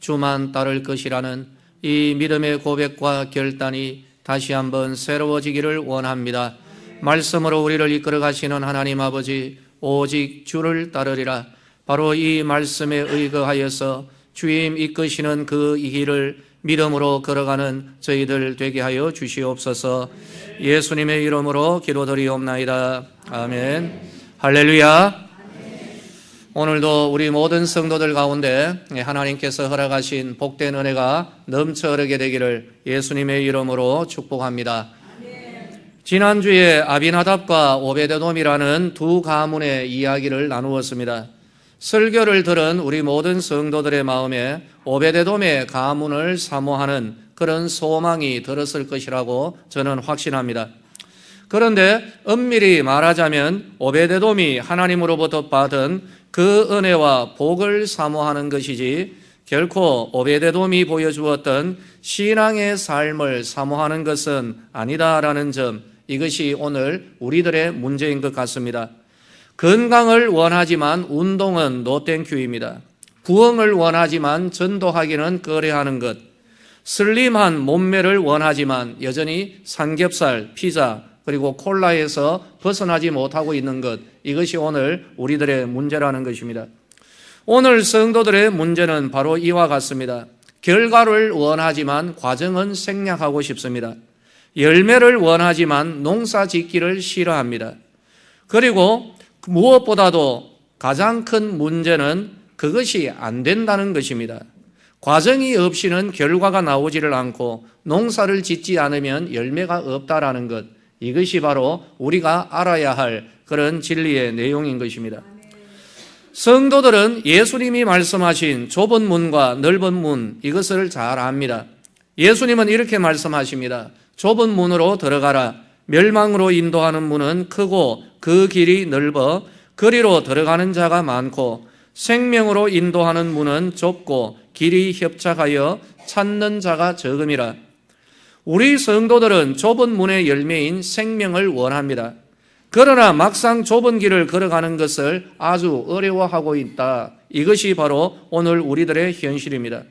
주만 따를 것이라는 이 믿음의 고백과 결단이 다시 한번 새로워지기를 원합니다. 말씀으로 우리를 이끌어 가시는 하나님 아버지, 오직 주를 따르리라. 바로 이 말씀에 의거하여서 주님 이끄시는 그 길을 믿음으로 걸어가는 저희들 되게 하여 주시옵소서. 예수님의 이름으로 기도드리옵나이다. 아멘. 할렐루야. 오늘도 우리 모든 성도들 가운데 하나님께서 허락하신 복된 은혜가 넘쳐 흐르게 되기를 예수님의 이름으로 축복합니다. 지난주에 아비나답과 오베데돔이라는 두 가문의 이야기를 나누었습니다. 설교를 들은 우리 모든 성도들의 마음에 오베데돔의 가문을 사모하는 그런 소망이 들었을 것이라고 저는 확신합니다. 그런데 엄밀히 말하자면 오베데돔이 하나님으로부터 받은 그 은혜와 복을 사모하는 것이지 결코 오베데돔이 보여주었던 신앙의 삶을 사모하는 것은 아니다라는 점, 이것이 오늘 우리들의 문제인 것 같습니다. 건강을 원하지만 운동은 노땡큐입니다. 부흥을 원하지만 전도하기는 꺼려하는 것, 슬림한 몸매를 원하지만 여전히 삼겹살, 피자, 그리고 콜라에서 벗어나지 못하고 있는 것, 이것이 오늘 우리들의 문제라는 것입니다. 오늘 성도들의 문제는 바로 이와 같습니다. 결과를 원하지만 과정은 생략하고 싶습니다. 열매를 원하지만 농사 짓기를 싫어합니다. 그리고 무엇보다도 가장 큰 문제는 그것이 안 된다는 것입니다. 과정이 없이는 결과가 나오지를 않고 농사를 짓지 않으면 열매가 없다라는 것, 이것이 바로 우리가 알아야 할 그런 진리의 내용인 것입니다. 성도들은 예수님이 말씀하신 좁은 문과 넓은 문, 이것을 잘 압니다. 예수님은 이렇게 말씀하십니다. 좁은 문으로 들어가라. 멸망으로 인도하는 문은 크고 그 길이 넓어 그리로 들어가는 자가 많고 생명으로 인도하는 문은 좁고 길이 협착하여 찾는 자가 적음이라. 우리 성도들은 좁은 문의 열매인 생명을 원합니다. 그러나 막상 좁은 길을 걸어가는 것을 아주 어려워하고 있다. 이것이 바로 오늘 우리들의 현실입니다.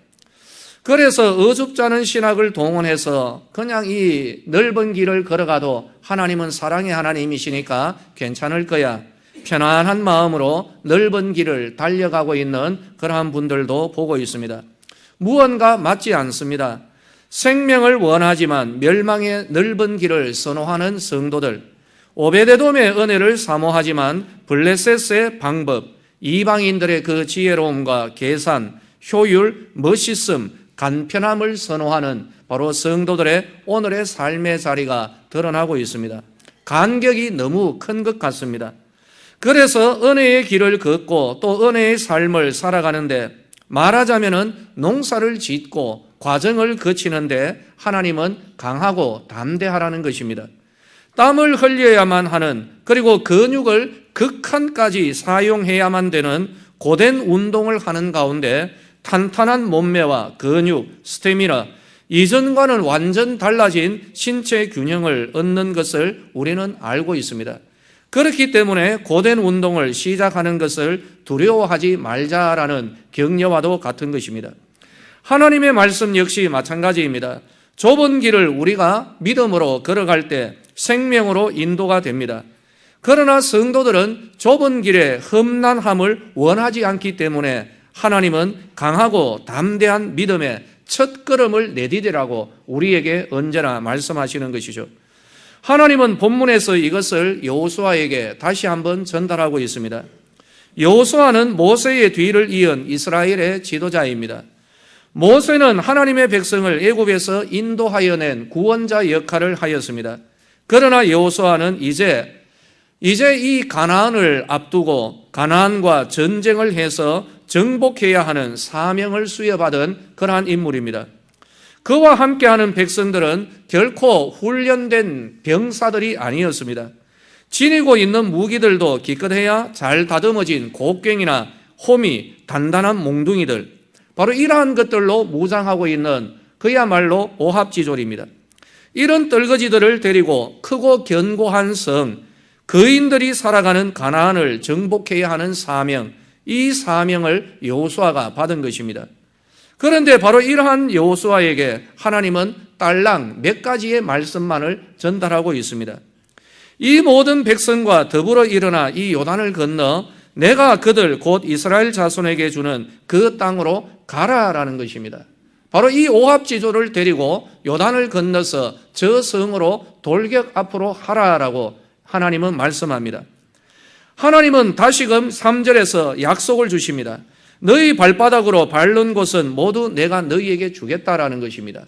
그래서 어줍잖은 신학을 동원해서 그냥 이 넓은 길을 걸어가도 하나님은 사랑의 하나님이시니까 괜찮을 거야, 편안한 마음으로 넓은 길을 달려가고 있는 그러한 분들도 보고 있습니다. 무언가 맞지 않습니다. 생명을 원하지만 멸망의 넓은 길을 선호하는 성도들, 오베데돔의 은혜를 사모하지만 블레셋의 방법, 이방인들의 그 지혜로움과 계산, 효율, 멋있음, 간편함을 선호하는 바로 성도들의 오늘의 삶의 자리가 드러나고 있습니다. 간격이 너무 큰 것 같습니다. 그래서 은혜의 길을 걷고 또 은혜의 삶을 살아가는데, 말하자면은 농사를 짓고 과정을 거치는데 하나님은 강하고 담대하라는 것입니다. 땀을 흘려야만 하는, 그리고 근육을 극한까지 사용해야만 되는 고된 운동을 하는 가운데 탄탄한 몸매와 근육, 스태미나, 이전과는 완전 달라진 신체 균형을 얻는 것을 우리는 알고 있습니다. 그렇기 때문에 고된 운동을 시작하는 것을 두려워하지 말자라는 격려와도 같은 것입니다. 하나님의 말씀 역시 마찬가지입니다. 좁은 길을 우리가 믿음으로 걸어갈 때 생명으로 인도가 됩니다. 그러나 성도들은 좁은 길의 험난함을 원하지 않기 때문에 하나님은 강하고 담대한 믿음의 첫 걸음을 내디디라고 우리에게 언제나 말씀하시는 것이죠. 하나님은 본문에서 이것을 여호수아에게 다시 한번 전달하고 있습니다. 여호수아는 모세의 뒤를 이은 이스라엘의 지도자입니다. 모세는 하나님의 백성을 애굽에서 인도하여 낸 구원자 역할을 하였습니다. 그러나 여호수아는 이제 이 가나안을 앞두고 가나안과 전쟁을 해서 정복해야 하는 사명을 수여받은 그러한 인물입니다. 그와 함께하는 백성들은 결코 훈련된 병사들이 아니었습니다. 지니고 있는 무기들도 기껏해야 잘 다듬어진 곡괭이나 호미, 단단한 몽둥이들, 바로 이러한 것들로 무장하고 있는 그야말로 오합지졸입니다. 이런 떨거지들을 데리고 크고 견고한 성, 거인들이 살아가는 가나안을 정복해야 하는 사명, 이 사명을 여호수아가 받은 것입니다. 그런데 바로 이러한 여호수아에게 하나님은 딸랑 몇 가지의 말씀만을 전달하고 있습니다. 이 모든 백성과 더불어 일어나 이 요단을 건너 내가 그들 곧 이스라엘 자손에게 주는 그 땅으로 가라라는 것입니다. 바로 이 오합지조를 데리고 요단을 건너서 저 성으로 돌격 앞으로 하라라고 하나님은 말씀합니다. 하나님은 다시금 3절에서 약속을 주십니다. 너희 발바닥으로 밟는 곳은 모두 내가 너희에게 주겠다라는 것입니다.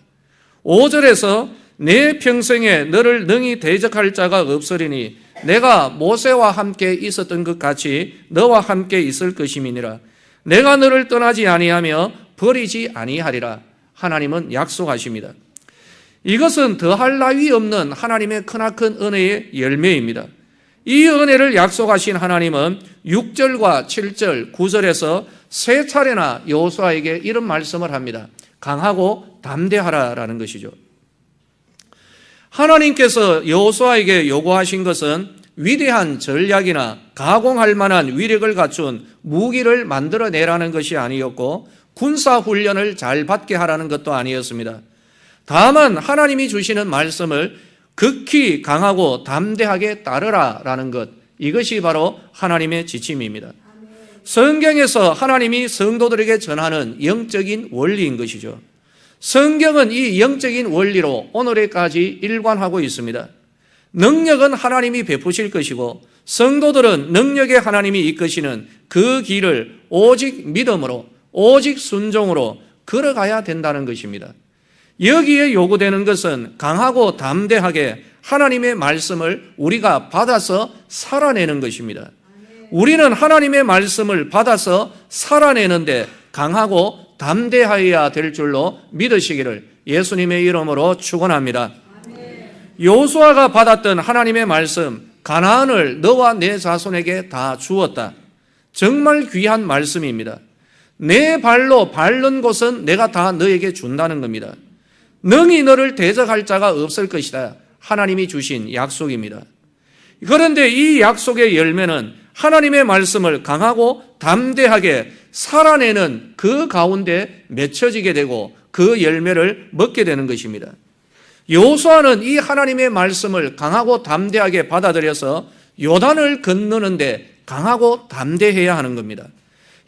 5절에서 내 평생에 너를 능히 대적할 자가 없으리니 내가 모세와 함께 있었던 것 같이 너와 함께 있을 것임이니라. 내가 너를 떠나지 아니하며 버리지 아니하리라. 하나님은 약속하십니다. 이것은 더할 나위 없는 하나님의 크나큰 은혜의 열매입니다. 이 은혜를 약속하신 하나님은 6절과 7절, 9절에서 세 차례나 여호수아에게 이런 말씀을 합니다. 강하고 담대하라라는 것이죠. 하나님께서 여호수아에게 요구하신 것은 위대한 전략이나 가공할 만한 위력을 갖춘 무기를 만들어내라는 것이 아니었고 군사훈련을 잘 받게 하라는 것도 아니었습니다. 다만 하나님이 주시는 말씀을 극히 강하고 담대하게 따르라라는 것, 이것이 바로 하나님의 지침입니다. 성경에서 하나님이 성도들에게 전하는 영적인 원리인 것이죠. 성경은 이 영적인 원리로 오늘에까지 일관하고 있습니다. 능력은 하나님이 베푸실 것이고 성도들은 능력의 하나님이 이끄시는 그 길을 오직 믿음으로, 오직 순종으로 걸어가야 된다는 것입니다. 여기에 요구되는 것은 강하고 담대하게 하나님의 말씀을 우리가 받아서 살아내는 것입니다. 우리는 하나님의 말씀을 받아서 살아내는데 강하고 담대하여야 될 줄로 믿으시기를 예수님의 이름으로 축원합니다. 여호수아가 받았던 하나님의 말씀, 가나안을 너와 내 자손에게 다 주었다. 정말 귀한 말씀입니다. 내 발로 밟는 곳은 내가 다 너에게 준다는 겁니다. 능히 너를 대적할 자가 없을 것이다. 하나님이 주신 약속입니다. 그런데 이 약속의 열매는 하나님의 말씀을 강하고 담대하게 살아내는 그 가운데 맺혀지게 되고 그 열매를 먹게 되는 것입니다. 여호수아는 이 하나님의 말씀을 강하고 담대하게 받아들여서 요단을 건너는데 강하고 담대해야 하는 겁니다.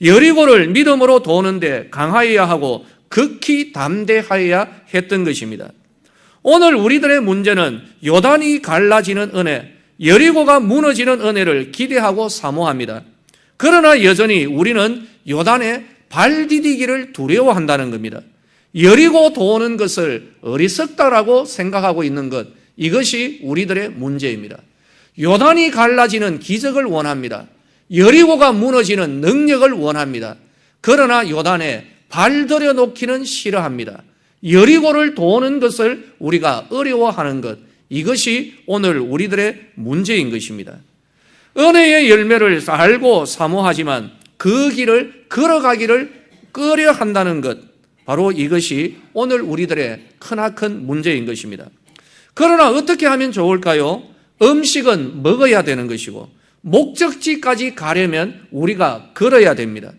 여리고를 믿음으로 도는데 강하여야 하고 극히 담대하여야 했던 것입니다. 오늘 우리들의 문제는 요단이 갈라지는 은혜, 여리고가 무너지는 은혜를 기대하고 사모합니다. 그러나 여전히 우리는 요단에 발 디디기를 두려워한다는 겁니다. 여리고 도는 것을 어리석다라고 생각하고 있는 것, 이것이 우리들의 문제입니다. 요단이 갈라지는 기적을 원합니다. 여리고가 무너지는 능력을 원합니다. 그러나 요단에 발 들여놓기는 싫어합니다. 여리고를 도는 것을 우리가 어려워하는 것, 이것이 오늘 우리들의 문제인 것입니다. 은혜의 열매를 알고 사모하지만 그 길을 걸어가기를 꺼려 한다는 것, 바로 이것이 오늘 우리들의 크나큰 문제인 것입니다. 그러나 어떻게 하면 좋을까요? 음식은 먹어야 되는 것이고 목적지까지 가려면 우리가 걸어야 됩니다.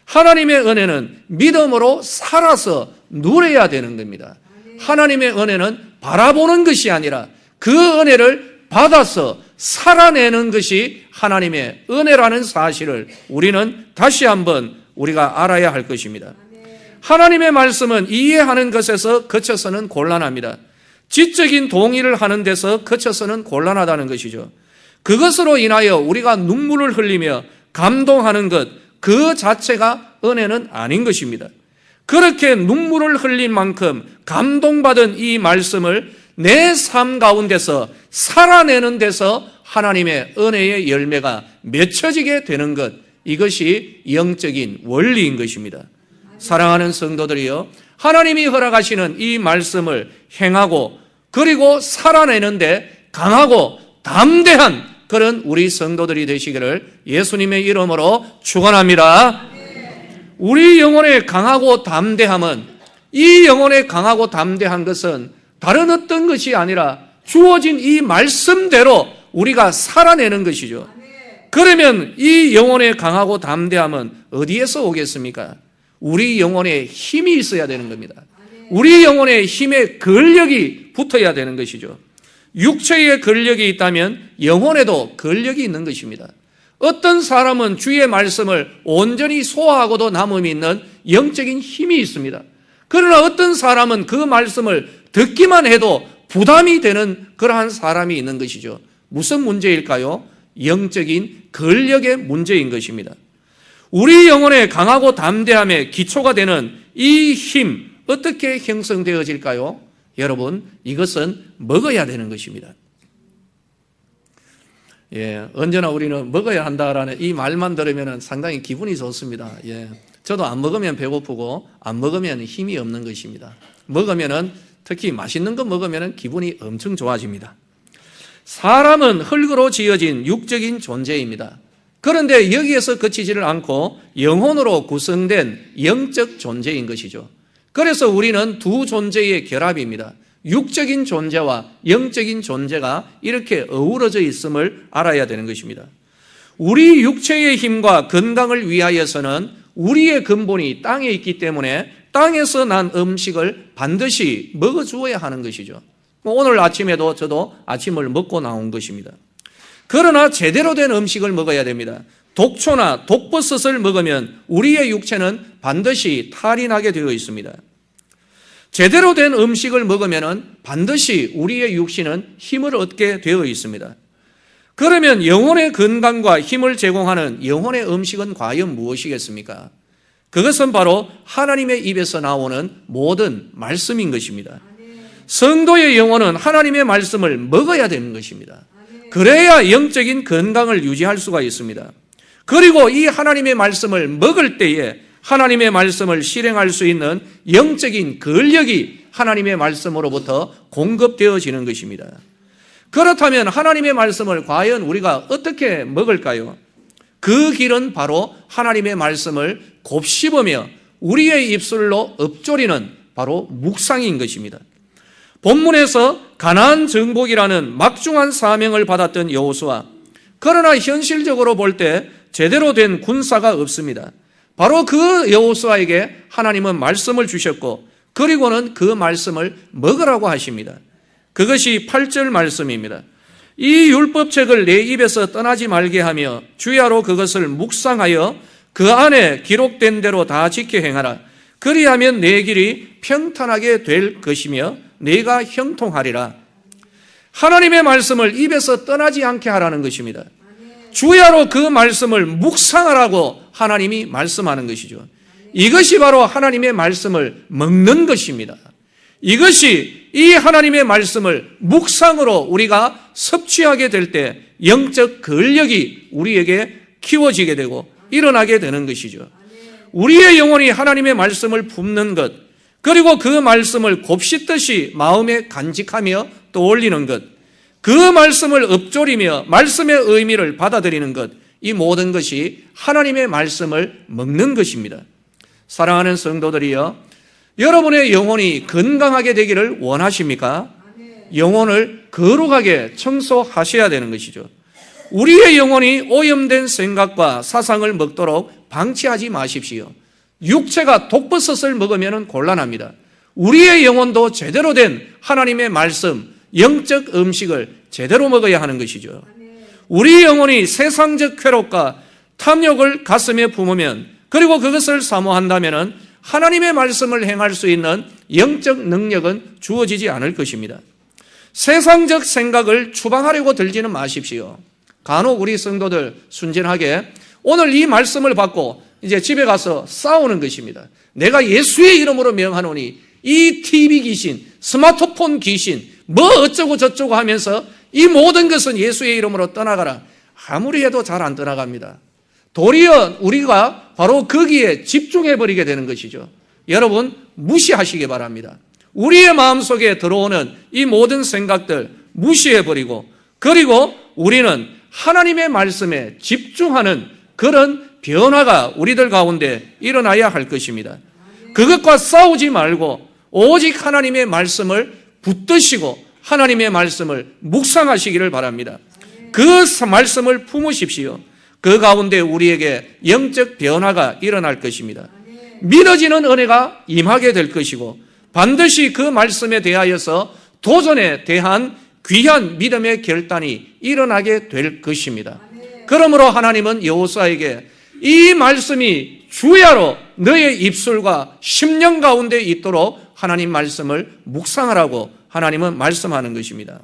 하나님의 은혜는 믿음으로 살아서 누려야 되는 겁니다. 하나님의 은혜는 바라보는 것이 아니라 그 은혜를 받아서 살아내는 것이 하나님의 은혜라는 사실을 우리는 다시 한번 우리가 알아야 할 것입니다. 하나님의 말씀은 이해하는 것에서 그쳐서는 곤란합니다. 지적인 동의를 하는 데서 그쳐서는 곤란하다는 것이죠. 그것으로 인하여 우리가 눈물을 흘리며 감동하는 것, 그 자체가 은혜는 아닌 것입니다. 그렇게 눈물을 흘린 만큼 감동받은 이 말씀을 내 삶 가운데서 살아내는 데서 하나님의 은혜의 열매가 맺혀지게 되는 것, 이것이 영적인 원리인 것입니다. 사랑하는 성도들이여, 하나님이 허락하시는 이 말씀을 행하고 그리고 살아내는데 강하고 담대한 그런 우리 성도들이 되시기를 예수님의 이름으로 축원합니다. 우리 영혼의 강하고 담대함은, 이 영혼의 강하고 담대한 것은 다른 어떤 것이 아니라 주어진 이 말씀대로 우리가 살아내는 것이죠. 그러면 이 영혼의 강하고 담대함은 어디에서 오겠습니까? 우리 영혼에 힘이 있어야 되는 겁니다. 우리 영혼의 힘에 근력이 붙어야 되는 것이죠. 육체에 근력이 있다면 영혼에도 근력이 있는 것입니다. 어떤 사람은 주의 말씀을 온전히 소화하고도 남음이 있는 영적인 힘이 있습니다. 그러나 어떤 사람은 그 말씀을 듣기만 해도 부담이 되는 그러한 사람이 있는 것이죠. 무슨 문제일까요? 영적인 근력의 문제인 것입니다. 우리 영혼의 강하고 담대함의 기초가 되는 이 힘, 어떻게 형성되어질까요? 여러분, 이것은 먹어야 되는 것입니다. 언제나 우리는 먹어야 한다라는 이 말만 들으면 상당히 기분이 좋습니다. 저도 안 먹으면 배고프고 안 먹으면 힘이 없는 것입니다. 먹으면은, 특히 맛있는 거 먹으면 기분이 엄청 좋아집니다. 사람은 흙으로 지어진 육적인 존재입니다. 그런데 여기에서 그치지를 않고 영혼으로 구성된 영적 존재인 것이죠. 그래서 우리는 두 존재의 결합입니다. 육적인 존재와 영적인 존재가 이렇게 어우러져 있음을 알아야 되는 것입니다. 우리 육체의 힘과 건강을 위하여서는 우리의 근본이 땅에 있기 때문에 땅에서 난 음식을 반드시 먹어주어야 하는 것이죠. 오늘 아침에도 저도 아침을 먹고 나온 것입니다. 그러나 제대로 된 음식을 먹어야 됩니다. 독초나 독버섯을 먹으면 우리의 육체는 반드시 탈이 나게 되어 있습니다. 제대로 된 음식을 먹으면 반드시 우리의 육신은 힘을 얻게 되어 있습니다. 그러면 영혼의 건강과 힘을 제공하는 영혼의 음식은 과연 무엇이겠습니까? 그것은 바로 하나님의 입에서 나오는 모든 말씀인 것입니다. 성도의 영혼은 하나님의 말씀을 먹어야 되는 것입니다. 그래야 영적인 건강을 유지할 수가 있습니다. 그리고 이 하나님의 말씀을 먹을 때에 하나님의 말씀을 실행할 수 있는 영적인 근력이 하나님의 말씀으로부터 공급되어지는 것입니다. 그렇다면 하나님의 말씀을 과연 우리가 어떻게 먹을까요? 그 길은 바로 하나님의 말씀을 곱씹으며 우리의 입술로 읊조리는 바로 묵상인 것입니다. 본문에서 가나안 정복이라는 막중한 사명을 받았던 여호수아, 그러나 현실적으로 볼 때 제대로 된 군사가 없습니다. 바로 그 여호수아에게 하나님은 말씀을 주셨고 그리고는 그 말씀을 먹으라고 하십니다. 그것이 8절 말씀입니다. 이 율법책을 내 입에서 떠나지 말게 하며 주야로 그것을 묵상하여 그 안에 기록된 대로 다 지켜 행하라. 그리하면 내 길이 평탄하게 될 것이며 내가 형통하리라. 하나님의 말씀을 입에서 떠나지 않게 하라는 것입니다. 주야로 그 말씀을 묵상하라고 하나님이 말씀하는 것이죠. 이것이 바로 하나님의 말씀을 먹는 것입니다. 이것이 이 하나님의 말씀을 묵상으로 우리가 섭취하게 될 때 영적 근력이 우리에게 키워지게 되고 일어나게 되는 것이죠. 우리의 영혼이 하나님의 말씀을 품는 것, 그리고 그 말씀을 곱씹듯이 마음에 간직하며 떠올리는 것, 그 말씀을 읊조리며 말씀의 의미를 받아들이는 것, 이 모든 것이 하나님의 말씀을 먹는 것입니다. 사랑하는 성도들이여, 여러분의 영혼이 건강하게 되기를 원하십니까? 영혼을 거룩하게 청소하셔야 되는 것이죠. 우리의 영혼이 오염된 생각과 사상을 먹도록 방치하지 마십시오. 육체가 독버섯을 먹으면 곤란합니다. 우리의 영혼도 제대로 된 하나님의 말씀, 영적 음식을 제대로 먹어야 하는 것이죠. 우리 영혼이 세상적 쾌락과 탐욕을 가슴에 품으면, 그리고 그것을 사모한다면 하나님의 말씀을 행할 수 있는 영적 능력은 주어지지 않을 것입니다. 세상적 생각을 추방하려고 들지는 마십시오. 간혹 우리 성도들 순진하게 오늘 이 말씀을 받고 이제 집에 가서 싸우는 것입니다. 내가 예수의 이름으로 명하노니 이 TV 귀신, 스마트폰 귀신, 뭐 어쩌고 저쩌고 하면서 이 모든 것은 예수의 이름으로 떠나가라. 아무리 해도 잘 안 떠나갑니다. 도리어 우리가 바로 거기에 집중해버리게 되는 것이죠. 여러분, 무시하시기 바랍니다. 우리의 마음속에 들어오는 이 모든 생각들 무시해버리고, 그리고 우리는 하나님의 말씀에 집중하는 그런 변화가 우리들 가운데 일어나야 할 것입니다. 그것과 싸우지 말고 오직 하나님의 말씀을 붙드시고 하나님의 말씀을 묵상하시기를 바랍니다. 그 말씀을 품으십시오. 그 가운데 우리에게 영적 변화가 일어날 것입니다. 믿어지는 은혜가 임하게 될 것이고 반드시 그 말씀에 대하여서 도전에 대한 귀한 믿음의 결단이 일어나게 될 것입니다. 그러므로 하나님은 여호수아에게 이 말씀이 주야로 너의 입술과 심령 가운데 있도록 하나님 말씀을 묵상하라고 하나님은 말씀하는 것입니다.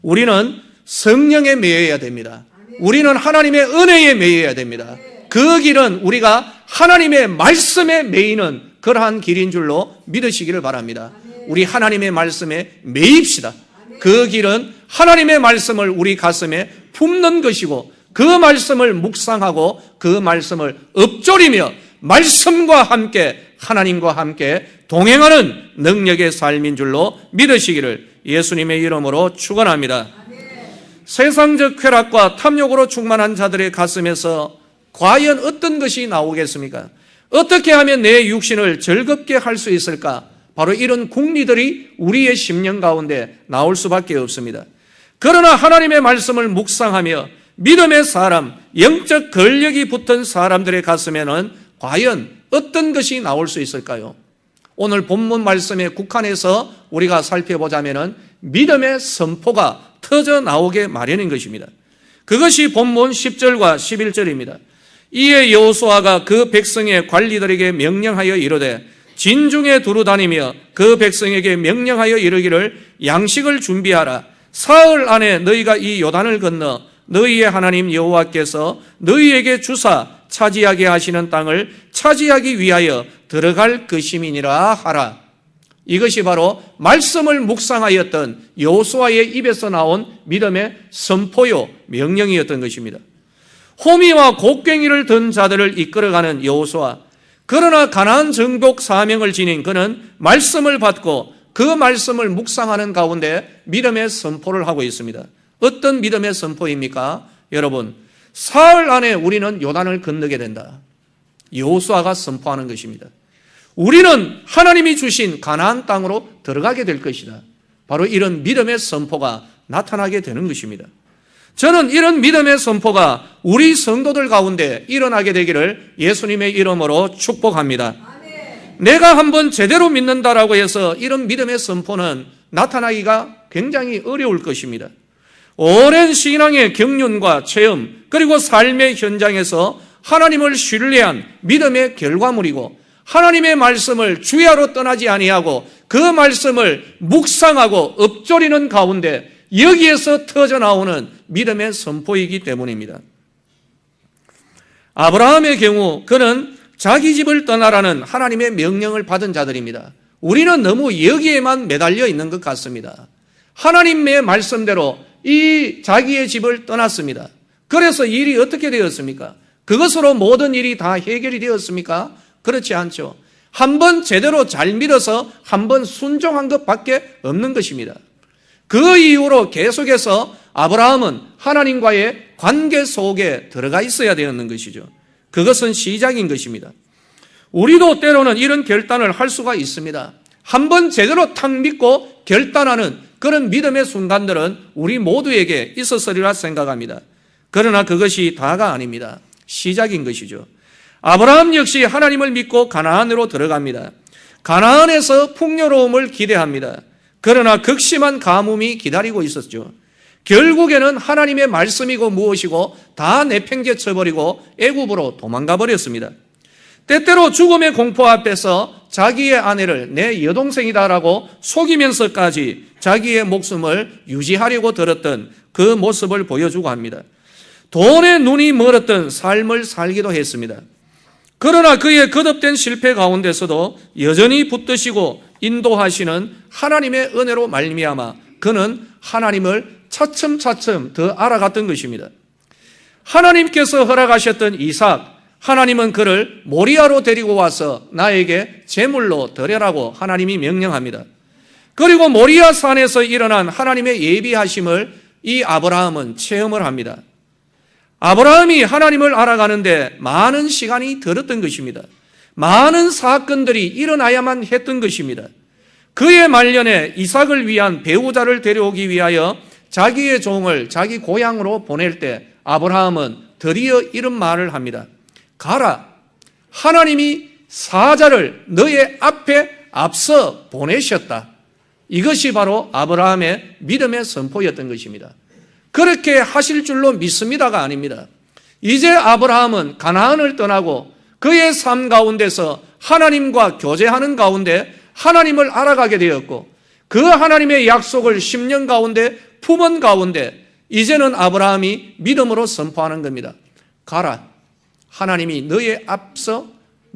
우리는 성령에 매여야 됩니다. 우리는 하나님의 은혜에 매여야 됩니다. 그 길은 우리가 하나님의 말씀에 매이는 그러한 길인 줄로 믿으시기를 바랍니다. 우리 하나님의 말씀에 매입시다. 그 길은 하나님의 말씀을 우리 가슴에 품는 것이고 그 말씀을 묵상하고 그 말씀을 읊조리며 말씀과 함께 하나님과 함께 동행하는 능력의 삶인 줄로 믿으시기를 예수님의 이름으로 축원합니다. 세상적 쾌락과 탐욕으로 충만한 자들의 가슴에서 과연 어떤 것이 나오겠습니까? 어떻게 하면 내 육신을 즐겁게 할 수 있을까? 바로 이런 궁리들이 우리의 심령 가운데 나올 수밖에 없습니다. 그러나 하나님의 말씀을 묵상하며 믿음의 사람, 영적 권력이 붙은 사람들의 가슴에는 과연 어떤 것이 나올 수 있을까요? 오늘 본문 말씀에 국한해서 우리가 살펴보자면 믿음의 선포가 터져 나오게 마련인 것입니다. 그것이 본문 10절과 11절입니다. 이에 여호수아가 그 백성의 관리들에게 명령하여 이르되 진중에 두루 다니며 그 백성에게 명령하여 이르기를 양식을 준비하라. 사흘 안에 너희가 이 요단을 건너 너희의 하나님 여호와께서 너희에게 주사 차지하게 하시는 땅을 차지하기 위하여 들어갈 것임이니라 하라. 이것이 바로 말씀을 묵상하였던 여호수아의 입에서 나온 믿음의 선포요 명령이었던 것입니다. 호미와 곡괭이를 든 자들을 이끌어가는 여호수아, 그러나 가나안 정복 사명을 지닌 그는 말씀을 받고 그 말씀을 묵상하는 가운데 믿음의 선포를 하고 있습니다. 어떤 믿음의 선포입니까? 여러분, 사흘 안에 우리는 요단을 건너게 된다. 여호수아가 선포하는 것입니다. 우리는 하나님이 주신 가나안 땅으로 들어가게 될 것이다. 바로 이런 믿음의 선포가 나타나게 되는 것입니다. 저는 이런 믿음의 선포가 우리 성도들 가운데 일어나게 되기를 예수님의 이름으로 축복합니다. 내가 한번 제대로 믿는다라고 해서 이런 믿음의 선포는 나타나기가 굉장히 어려울 것입니다. 오랜 신앙의 경륜과 체험 그리고 삶의 현장에서 하나님을 신뢰한 믿음의 결과물이고 하나님의 말씀을 주야로 떠나지 아니하고 그 말씀을 묵상하고 읊조리는 가운데 여기에서 터져나오는 믿음의 선포이기 때문입니다. 아브라함의 경우 그는 자기 집을 떠나라는 하나님의 명령을 받은 자들입니다. 우리는 너무 여기에만 매달려 있는 것 같습니다. 하나님의 말씀대로 이 자기의 집을 떠났습니다. 그래서 일이 어떻게 되었습니까? 그것으로 모든 일이 다 해결이 되었습니까? 그렇지 않죠. 한번 제대로 잘 믿어서 한번 순종한 것밖에 없는 것입니다. 그 이후로 계속해서 아브라함은 하나님과의 관계 속에 들어가 있어야 되었는 것이죠. 그것은 시작인 것입니다. 우리도 때로는 이런 결단을 할 수가 있습니다. 한번 제대로 탁 믿고 결단하는 그런 믿음의 순간들은 우리 모두에게 있었으리라 생각합니다. 그러나 그것이 다가 아닙니다. 시작인 것이죠. 아브라함 역시 하나님을 믿고 가나안으로 들어갑니다. 가나안에서 풍요로움을 기대합니다. 그러나 극심한 가뭄이 기다리고 있었죠. 결국에는 하나님의 말씀이고 무엇이고 다 내팽개쳐버리고 애굽으로 도망가 버렸습니다. 때때로 죽음의 공포 앞에서 자기의 아내를 내 여동생이다라고 속이면서까지 자기의 목숨을 유지하려고 들었던 그 모습을 보여주고 합니다. 돈에 눈이 멀었던 삶을 살기도 했습니다. 그러나 그의 거듭된 실패 가운데서도 여전히 붙드시고 인도하시는 하나님의 은혜로 말미암아 그는 하나님을 차츰차츰 더 알아갔던 것입니다. 하나님께서 허락하셨던 이삭, 하나님은 그를 모리아로 데리고 와서 나에게 제물로 드려라고 하나님이 명령합니다. 그리고 모리아 산에서 일어난 하나님의 예비하심을 이 아브라함은 체험을 합니다. 아브라함이 하나님을 알아가는데 많은 시간이 들었던 것입니다. 많은 사건들이 일어나야만 했던 것입니다. 그의 말년에 이삭을 위한 배우자를 데려오기 위하여 자기의 종을 자기 고향으로 보낼 때 아브라함은 드디어 이런 말을 합니다. 가라. 하나님이 사자를 너의 앞에 앞서 보내셨다. 이것이 바로 아브라함의 믿음의 선포였던 것입니다. 그렇게 하실 줄로 믿습니다가 아닙니다. 이제 아브라함은 가나안을 떠나고 그의 삶 가운데서 하나님과 교제하는 가운데 하나님을 알아가게 되었고 그 하나님의 약속을 10년 가운데 품은 가운데 이제는 아브라함이 믿음으로 선포하는 겁니다. 가라. 하나님이 너의 앞서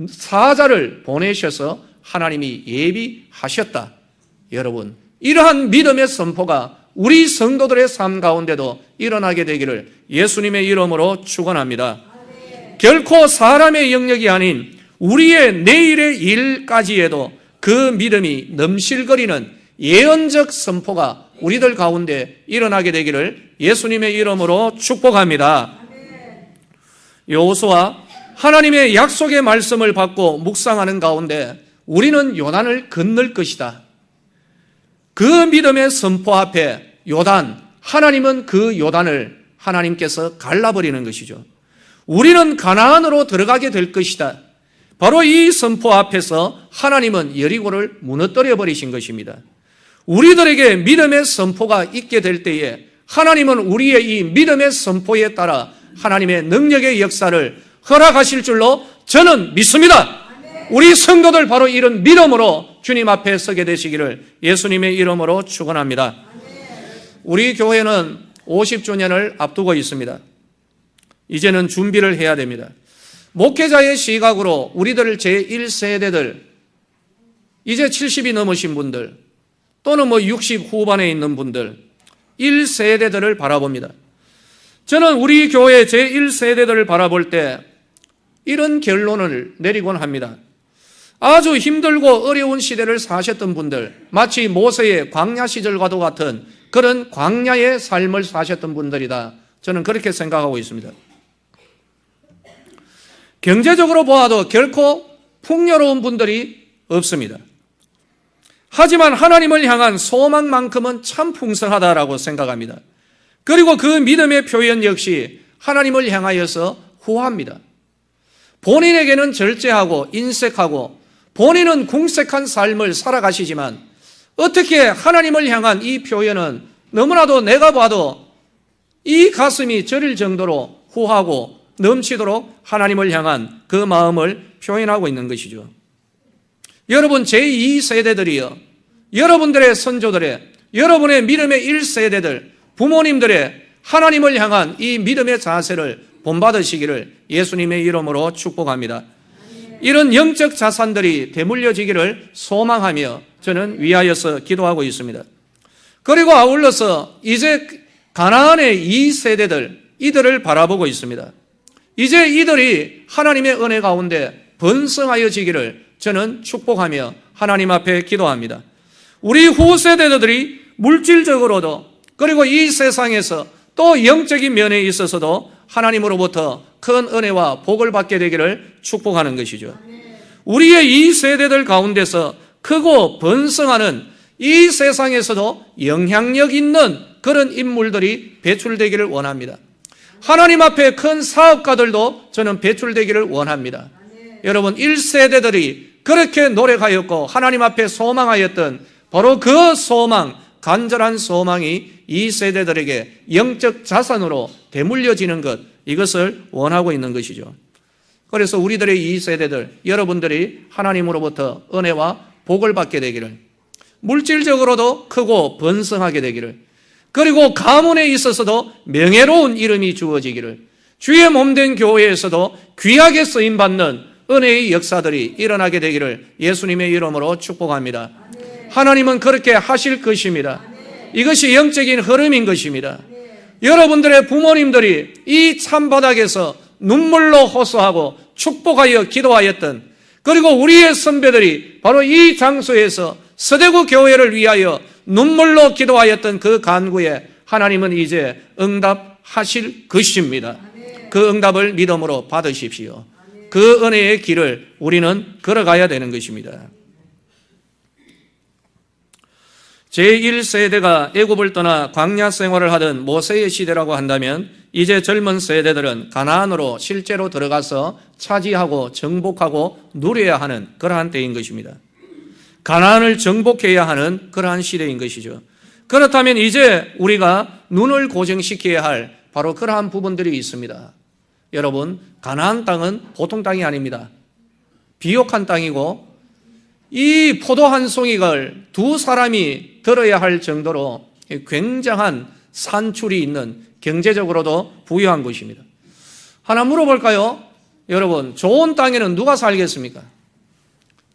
사자를 보내셔서 하나님이 예비하셨다. 여러분, 이러한 믿음의 선포가 우리 성도들의 삶 가운데도 일어나게 되기를 예수님의 이름으로 축원합니다. 결코 사람의 영역이 아닌 우리의 내일의 일까지에도 그 믿음이 넘실거리는 예언적 선포가 우리들 가운데 일어나게 되기를 예수님의 이름으로 축복합니다. 여호수아, 하나님의 약속의 말씀을 받고 묵상하는 가운데 우리는 요단을 건널 것이다. 그 믿음의 선포 앞에 요단, 하나님은 그 요단을 하나님께서 갈라버리는 것이죠. 우리는 가나안으로 들어가게 될 것이다. 바로 이 선포 앞에서 하나님은 여리고를 무너뜨려 버리신 것입니다. 우리들에게 믿음의 선포가 있게 될 때에 하나님은 우리의 이 믿음의 선포에 따라 하나님의 능력의 역사를 허락하실 줄로 저는 믿습니다. 우리 성도들 바로 이런 믿음으로 주님 앞에 서게 되시기를 예수님의 이름으로 축원합니다. 우리 교회는 50주년을 앞두고 있습니다. 이제는 준비를 해야 됩니다. 목회자의 시각으로 우리들 제1세대들, 이제 70이 넘으신 분들 또는 60 후반에 있는 분들 1세대들을 바라봅니다. 저는 우리 교회 제1세대들을 바라볼 때 이런 결론을 내리곤 합니다. 아주 힘들고 어려운 시대를 사셨던 분들, 마치 모세의 광야 시절과도 같은 그런 광야의 삶을 사셨던 분들이다. 저는 그렇게 생각하고 있습니다. 경제적으로 보아도 결코 풍요로운 분들이 없습니다. 하지만 하나님을 향한 소망만큼은 참 풍성하다라고 생각합니다. 그리고 그 믿음의 표현 역시 하나님을 향하여서 후합니다. 본인에게는 절제하고 인색하고 본인은 궁색한 삶을 살아가시지만 어떻게 하나님을 향한 이 표현은 너무나도 내가 봐도 이 가슴이 저릴 정도로 후하고 넘치도록 하나님을 향한 그 마음을 표현하고 있는 것이죠. 여러분 제2세대들이요, 여러분들의 선조들의, 여러분의 믿음의 1세대들, 부모님들의 하나님을 향한 이 믿음의 자세를 본받으시기를 예수님의 이름으로 축복합니다. 이런 영적 자산들이 되물려지기를 소망하며 저는 위하여서 기도하고 있습니다. 그리고 아울러서 이제 가나안의 2세대들, 이들을 바라보고 있습니다. 이제 이들이 하나님의 은혜 가운데 번성하여지기를 저는 축복하며 하나님 앞에 기도합니다. 우리 후세대들이 물질적으로도 그리고 이 세상에서 또 영적인 면에 있어서도 하나님으로부터 큰 은혜와 복을 받게 되기를 축복하는 것이죠. 우리의 이 세대들 가운데서 크고 번성하는 이 세상에서도 영향력 있는 그런 인물들이 배출되기를 원합니다. 하나님 앞에 큰 사업가들도 저는 배출되기를 원합니다. 여러분 1세대들이 그렇게 노력하였고 하나님 앞에 소망하였던 바로 그 소망, 간절한 소망이 이 세대들에게 영적 자산으로 되물려지는 것, 이것을 원하고 있는 것이죠. 그래서 우리들의 이 세대들, 여러분들이 하나님으로부터 은혜와 복을 받게 되기를, 물질적으로도 크고 번성하게 되기를, 그리고 가문에 있어서도 명예로운 이름이 주어지기를, 주의 몸된 교회에서도 귀하게 쓰임받는 은혜의 역사들이 일어나게 되기를 예수님의 이름으로 축복합니다. 하나님은 그렇게 하실 것입니다. 이것이 영적인 흐름인 것입니다. 여러분들의 부모님들이 이 참바닥에서 눈물로 호소하고 축복하여 기도하였던, 그리고 우리의 선배들이 바로 이 장소에서 서대구 교회를 위하여 눈물로 기도하였던 그 간구에 하나님은 이제 응답하실 것입니다. 그 응답을 믿음으로 받으십시오. 그 은혜의 길을 우리는 걸어가야 되는 것입니다. 제1세대가 애굽을 떠나 광야 생활을 하던 모세의 시대라고 한다면 이제 젊은 세대들은 가나안으로 실제로 들어가서 차지하고 정복하고 누려야 하는 그러한 때인 것입니다. 가나안을 정복해야 하는 그러한 시대인 것이죠. 그렇다면 이제 우리가 눈을 고정시켜야 할 바로 그러한 부분들이 있습니다. 여러분, 가나안 땅은 보통 땅이 아닙니다. 비옥한 땅이고 이 포도 한 송이를 두 사람이 들어야 할 정도로 굉장한 산출이 있는, 경제적으로도 부유한 곳입니다. 하나 물어볼까요? 여러분, 좋은 땅에는 누가 살겠습니까?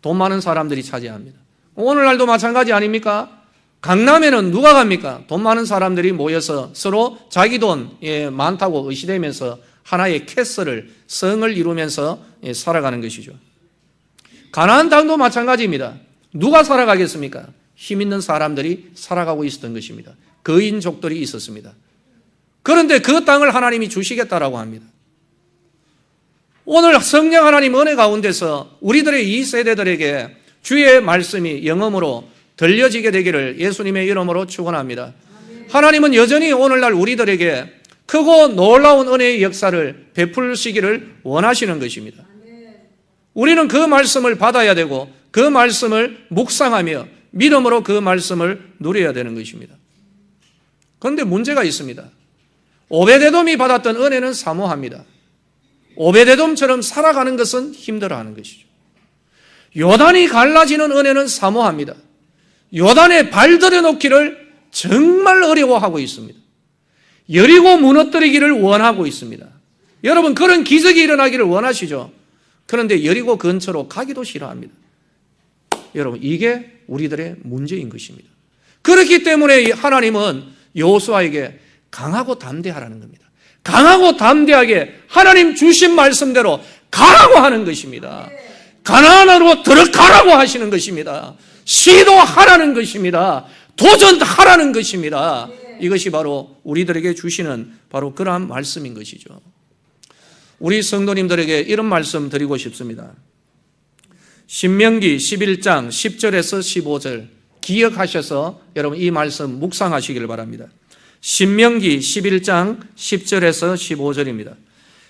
돈 많은 사람들이 차지합니다. 오늘날도 마찬가지 아닙니까? 강남에는 누가 갑니까? 돈 많은 사람들이 모여서 서로 자기 돈 많다고 의시되면서 하나의 캐슬을, 성을 이루면서 살아가는 것이죠. 가나안 땅도 마찬가지입니다. 누가 살아가겠습니까? 힘 있는 사람들이 살아가고 있었던 것입니다. 거인족들이 있었습니다. 그런데 그 땅을 하나님이 주시겠다라고 합니다. 오늘 성령 하나님 은혜 가운데서 우리들의 이 세대들에게 주의 말씀이 영음으로 들려지게 되기를 예수님의 이름으로 축원합니다. 하나님은 여전히 오늘날 우리들에게 크고 놀라운 은혜의 역사를 베풀시기를 원하시는 것입니다. 우리는 그 말씀을 받아야 되고 그 말씀을 묵상하며 믿음으로 그 말씀을 누려야 되는 것입니다. 그런데 문제가 있습니다. 오베데돔이 받았던 은혜는 사모합니다. 오베데돔처럼 살아가는 것은 힘들어하는 것이죠. 요단이 갈라지는 은혜는 사모합니다. 요단에 발 들여놓기를 정말 어려워하고 있습니다. 여리고 무너뜨리기를 원하고 있습니다. 여러분, 그런 기적이 일어나기를 원하시죠? 그런데 여리고 근처로 가기도 싫어합니다. 여러분, 이게 우리들의 문제인 것입니다. 그렇기 때문에 하나님은 여호수아에게 강하고 담대하라는 겁니다. 강하고 담대하게 하나님 주신 말씀대로 가라고 하는 것입니다. 가나안으로 들어가라고 하시는 것입니다. 시도하라는 것입니다. 도전하라는 것입니다. 이것이 바로 우리들에게 주시는 바로 그러한 말씀인 것이죠. 우리 성도님들에게 이런 말씀 드리고 싶습니다. 신명기 11장 10절에서 15절 기억하셔서 여러분 이 말씀 묵상하시기를 바랍니다. 신명기 11장 10절에서 15절입니다.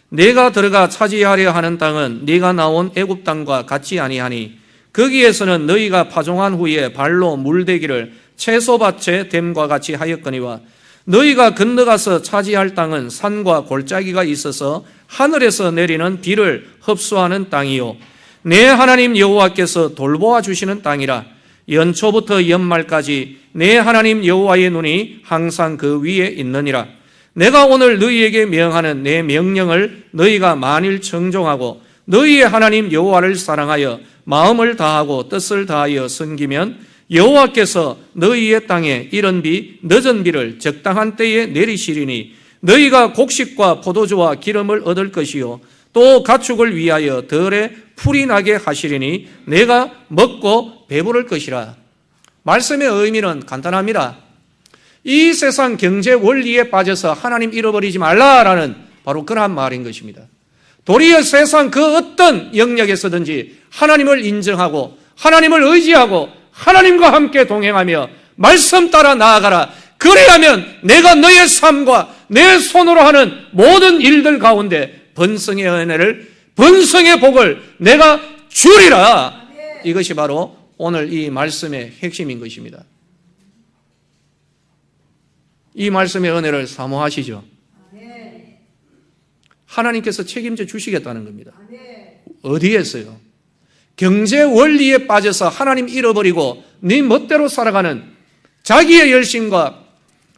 내가 들어가 차지하려 하는 땅은 네가 나온 애굽 땅과 같지 아니하니 거기에서는 너희가 파종한 후에 발로 물대기를 채소밭에 댐과 같이 하였거니와 너희가 건너가서 차지할 땅은 산과 골짜기가 있어서 하늘에서 내리는 비를 흡수하는 땅이요 내 하나님 여호와께서 돌보아 주시는 땅이라. 연초부터 연말까지 내 하나님 여호와의 눈이 항상 그 위에 있느니라. 내가 오늘 너희에게 명하는 내 명령을 너희가 만일 청종하고 너희의 하나님 여호와를 사랑하여 마음을 다하고 뜻을 다하여 섬기면 여호와께서 너희의 땅에 이른 비 늦은 비를 적당한 때에 내리시리니 너희가 곡식과 포도주와 기름을 얻을 것이요 또 가축을 위하여 덜에 풀이 나게 하시리니 내가 먹고 배부를 것이라. 말씀의 의미는 간단합니다. 이 세상 경제 원리에 빠져서 하나님 잃어버리지 말라라는 바로 그러한 말인 것입니다. 도리어 세상 그 어떤 영역에서든지 하나님을 인정하고 하나님을 의지하고 하나님과 함께 동행하며 말씀 따라 나아가라. 그래야면 내가 너의 삶과 내 손으로 하는 모든 일들 가운데 번성의 은혜를, 번성의 복을 내가 주리라. 이것이 바로 오늘 이 말씀의 핵심인 것입니다. 이 말씀의 은혜를 사모하시죠? 하나님께서 책임져 주시겠다는 겁니다. 어디에서요? 경제 원리에 빠져서 하나님 잃어버리고 네 멋대로 살아가는 자기의 열심과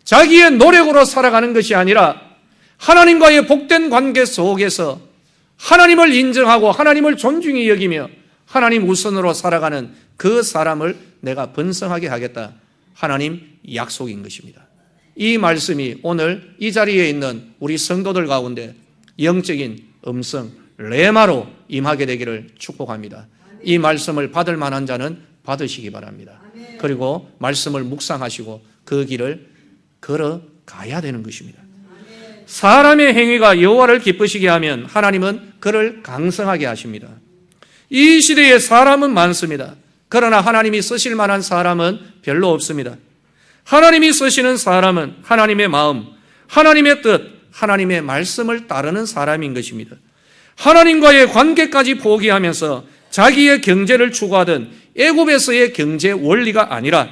자기의 노력으로 살아가는 것이 아니라 하나님과의 복된 관계 속에서 하나님을 인정하고 하나님을 존중히 여기며 하나님 우선으로 살아가는 그 사람을 내가 번성하게 하겠다. 하나님 약속인 것입니다. 이 말씀이 오늘 이 자리에 있는 우리 성도들 가운데 영적인 음성, 레마로 임하게 되기를 축복합니다. 이 말씀을 받을 만한 자는 받으시기 바랍니다. 그리고 말씀을 묵상하시고 그 길을 걸어가야 되는 것입니다. 사람의 행위가 여호와를 기쁘시게 하면 하나님은 그를 강성하게 하십니다. 이 시대에 사람은 많습니다. 그러나 하나님이 쓰실 만한 사람은 별로 없습니다. 하나님이 쓰시는 사람은 하나님의 마음, 하나님의 뜻, 하나님의 말씀을 따르는 사람인 것입니다. 하나님과의 관계까지 포기하면서 자기의 경제를 추구하던 애굽에서의 경제 원리가 아니라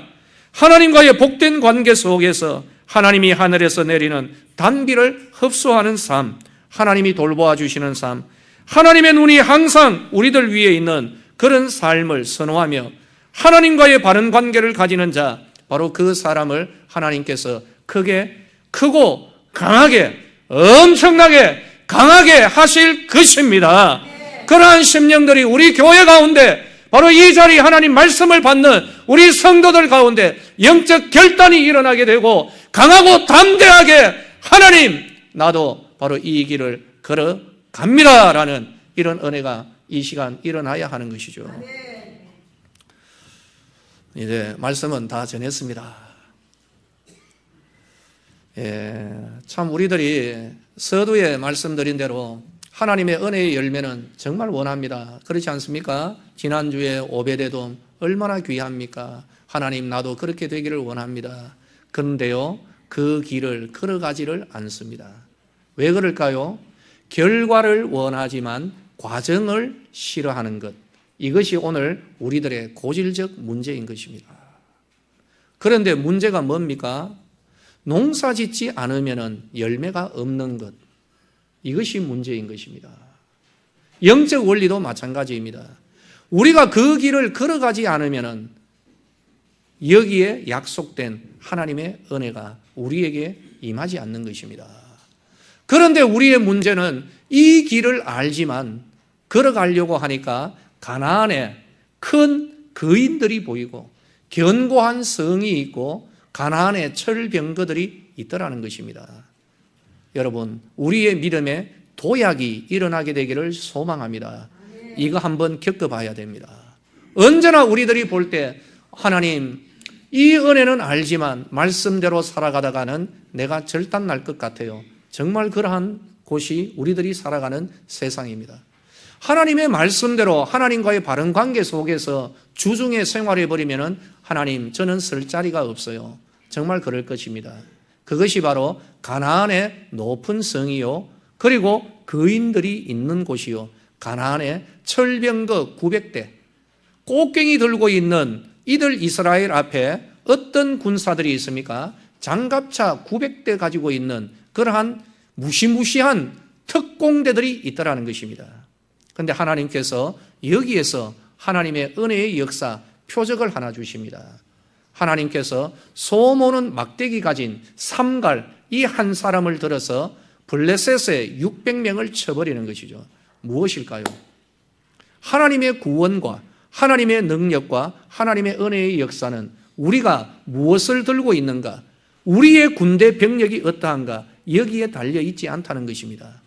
하나님과의 복된 관계 속에서 하나님이 하늘에서 내리는 단비를 흡수하는 삶, 하나님이 돌보아 주시는 삶, 하나님의 눈이 항상 우리들 위에 있는 그런 삶을 선호하며 하나님과의 바른 관계를 가지는 자, 바로 그 사람을 하나님께서 크고 강하게, 엄청나게 강하게 하실 것입니다. 그러한 심령들이 우리 교회 가운데, 바로 이 자리 하나님 말씀을 받는 우리 성도들 가운데 영적 결단이 일어나게 되고 강하고 담대하게 하나님, 나도 바로 이 길을 걸어갑니다라는 이런 은혜가 이 시간 일어나야 하는 것이죠. 이제 말씀은 다 전했습니다. 참 우리들이 서두에 말씀드린 대로 하나님의 은혜의 열매는 정말 원합니다. 그렇지 않습니까? 지난주에 오베데돔 얼마나 귀합니까? 하나님, 나도 그렇게 되기를 원합니다. 그런데요, 그 길을 걸어가지를 않습니다. 왜 그럴까요? 결과를 원하지만 과정을 싫어하는 것, 이것이 오늘 우리들의 고질적 문제인 것입니다. 그런데 문제가 뭡니까? 농사 짓지 않으면 열매가 없는 것, 이것이 문제인 것입니다. 영적 원리도 마찬가지입니다. 우리가 그 길을 걸어가지 않으면 여기에 약속된 하나님의 은혜가 우리에게 임하지 않는 것입니다. 그런데 우리의 문제는 이 길을 알지만 걸어가려고 하니까 가나안에 큰 거인들이 보이고 견고한 성이 있고 가나안에 철병거들이 있더라는 것입니다. 여러분, 우리의 믿음에 도약이 일어나게 되기를 소망합니다. 이거 한번 겪어봐야 됩니다. 언제나 우리들이 볼 때 하나님, 이 은혜는 알지만 말씀대로 살아가다가는 내가 절단 날 것 같아요. 정말 그러한 곳이 우리들이 살아가는 세상입니다. 하나님의 말씀대로 하나님과의 바른 관계 속에서 주중에 생활해버리면 하나님, 저는 설 자리가 없어요. 정말 그럴 것입니다. 그것이 바로 가나안의 높은 성이요, 그리고 거인들이 있는 곳이요, 가나안의 철병거 900대, 꽃갱이 들고 있는 이들 이스라엘 앞에 어떤 군사들이 있습니까? 장갑차 900대 가지고 있는 그러한 무시무시한 특공대들이 있더라는 것입니다. 그런데 하나님께서 여기에서 하나님의 은혜의 역사 표적을 하나 주십니다. 하나님께서 소모는 막대기 가진 삼갈 이 한 사람을 들어서 블레셋의 600명을 쳐버리는 것이죠. 무엇일까요? 하나님의 구원과 하나님의 능력과 하나님의 은혜의 역사는 우리가 무엇을 들고 있는가, 우리의 군대 병력이 어떠한가, 여기에 달려있지 않다는 것입니다.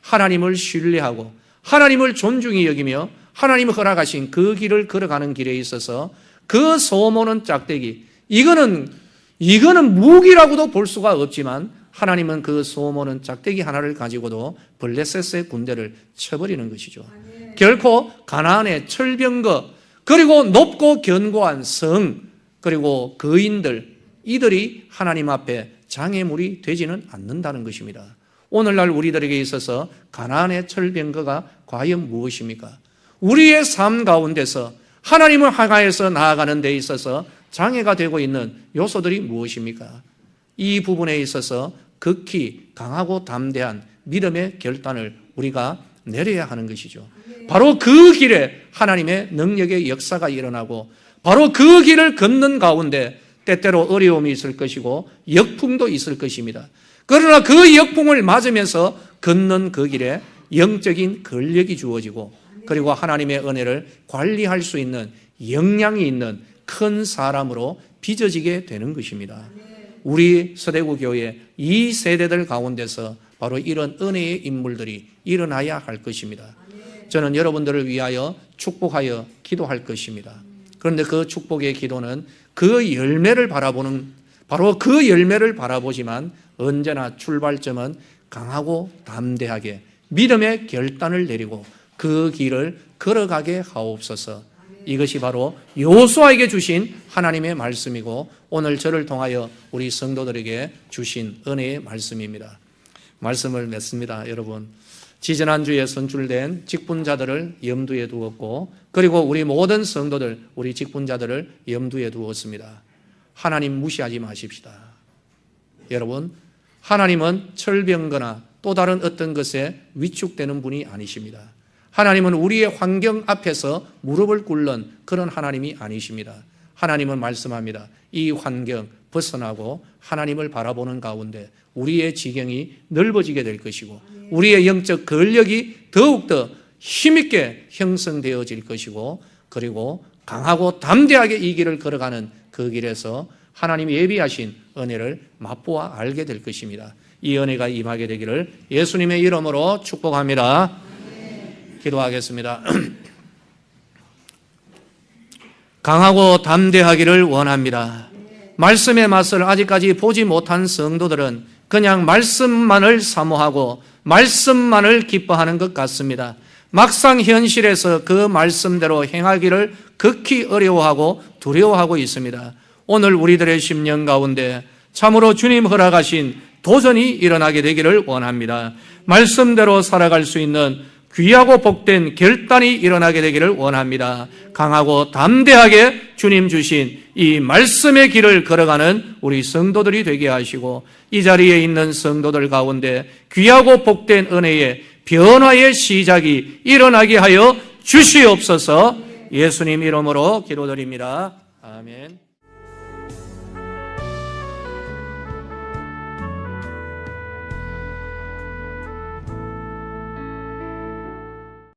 하나님을 신뢰하고 하나님을 존중히 여기며 하나님이 허락하신 그 길을 걸어가는 길에 있어서 그 소모는 짝대기, 이거는 무기라고도 볼 수가 없지만 하나님은 그 소모는 짝대기 하나를 가지고도 블레셋의 군대를 쳐버리는 것이죠. 결코 가나안의 철병거, 그리고 높고 견고한 성, 그리고 거인들, 이들이 하나님 앞에 장애물이 되지는 않는다는 것입니다. 오늘날 우리들에게 있어서 가나안의 철병거가 과연 무엇입니까? 우리의 삶 가운데서 하나님을 향하여서 나아가는 데 있어서 장애가 되고 있는 요소들이 무엇입니까? 이 부분에 있어서 극히 강하고 담대한 믿음의 결단을 우리가 내려야 하는 것이죠. 바로 그 길에 하나님의 능력의 역사가 일어나고 바로 그 길을 걷는 가운데 때때로 어려움이 있을 것이고 역풍도 있을 것입니다. 그러나 그 역풍을 맞으면서 걷는 그 길에 영적인 근력이 주어지고 그리고 하나님의 은혜를 관리할 수 있는 역량이 있는 큰 사람으로 빚어지게 되는 것입니다. 우리 서대구 교회 이 세대들 가운데서 바로 이런 은혜의 인물들이 일어나야 할 것입니다. 저는 여러분들을 위하여 축복하여 기도할 것입니다. 그런데 그 축복의 기도는 그 열매를 바라보는, 바로 그 열매를 바라보지만 언제나 출발점은 강하고 담대하게 믿음의 결단을 내리고 그 길을 걸어가게 하옵소서. 이것이 바로 여호수아에게 주신 하나님의 말씀이고 오늘 저를 통하여 우리 성도들에게 주신 은혜의 말씀입니다. 말씀을 맺습니다. 여러분, 지지난주에 선출된 직분자들을 염두에 두었고 그리고 우리 모든 성도들, 우리 직분자들을 염두에 두었습니다. 하나님 무시하지 마십시다. 여러분, 하나님은 철병거나 또 다른 어떤 것에 위축되는 분이 아니십니다. 하나님은 우리의 환경 앞에서 무릎을 꿇는 그런 하나님이 아니십니다. 하나님은 말씀합니다. 이 환경 벗어나고 하나님을 바라보는 가운데 우리의 지경이 넓어지게 될 것이고 우리의 영적 근력이 더욱더 힘있게 형성되어질 것이고 그리고 강하고 담대하게 이 길을 걸어가는 그 길에서 하나님이 예비하신 은혜를 맛보아 알게 될 것입니다. 이 은혜가 임하게 되기를 예수님의 이름으로 축복합니다. 기도하겠습니다. 강하고 담대하기를 원합니다. 말씀의 맛을 아직까지 보지 못한 성도들은 그냥 말씀만을 사모하고 말씀만을 기뻐하는 것 같습니다. 막상 현실에서 그 말씀대로 행하기를 극히 어려워하고 두려워하고 있습니다. 오늘 우리들의 심령 가운데 참으로 주님 허락하신 도전이 일어나게 되기를 원합니다. 말씀대로 살아갈 수 있는 귀하고 복된 결단이 일어나게 되기를 원합니다. 강하고 담대하게 주님 주신 이 말씀의 길을 걸어가는 우리 성도들이 되게 하시고 이 자리에 있는 성도들 가운데 귀하고 복된 은혜의 변화의 시작이 일어나게 하여 주시옵소서. 예수님 이름으로 기도드립니다. 아멘.